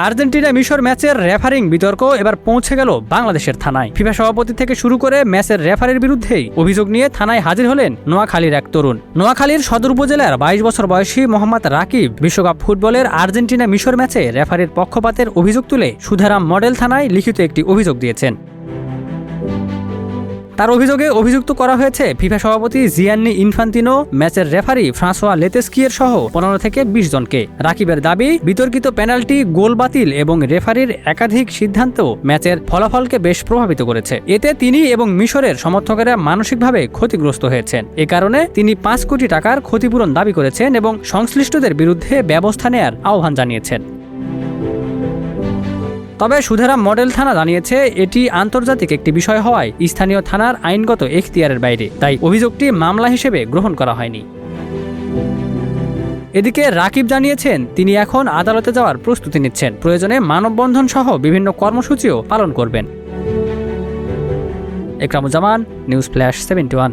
Argentina মিশর ম্যাচের referring বিতর্ক এবার পৌঁছে গেল বাংলাদেশের থানায়। ফিফা সভাপতি থেকে শুরু করে ম্যাচের রেফারির বিরুদ্ধেই অভিযোগ নিয়ে থানায় হাজির হলেন নোয়াখালীর এক তরুণ। নোয়াখালীর সদর উপজেলার 22 বছর বয়সী মোহাম্মদ রাকিব বিশ্বকাপ ফুটবলের আর্জেন্টিনা মিশর ম্যাচে রেফারির পক্ষপাতের অভিযোগ তুলে সুধারাম মডেল থানায় লিখিত একটি অভিযোগ দিয়েছেন। তার অভিযোগে অভিযুক্ত করা হয়েছে ফিফা সভাপতি জিয়ান্নি ইনফান্তিনো, ম্যাচের রেফারি ফ্রাঁসোয়া লেতেস্কিয়ের সহ 15 থেকে 20 জনকে। রাকিবের দাবি, বিতর্কিত পেনাল্টি, গোল বাতিল এবং রেফারির একাধিক সিদ্ধান্ত ম্যাচের ফলাফলকে বেশ প্রভাবিত করেছে। এতে তিনি এবং মিশরের সমর্থকেরা মানসিকভাবে ক্ষতিগ্রস্ত হয়েছেন। এ কারণে তিনি 5 কোটি টাকার ক্ষতিপূরণ দাবি করেছেন এবং সংশ্লিষ্টদের বিরুদ্ধে ব্যবস্থা নেয়ার আহ্বান জানিয়েছেন। তবে সুধারাম মডেল থানা জানিয়েছে, এটি আন্তর্জাতিক একটি বিষয় হওয়ায় স্থানীয় থানার আইনগত এখতিয়ারের বাইরে, তাই অভিযোগটি মামলা হিসেবে গ্রহণ করা হয়নি। এদিকে রাকিব জানিয়েছেন, তিনি এখন আদালতে যাওয়ার প্রস্তুতি নিচ্ছেন, প্রয়োজনে মানববন্ধন সহ বিভিন্ন কর্মসূচিও পালন করবেন। Ekramuzzaman, news flash 71।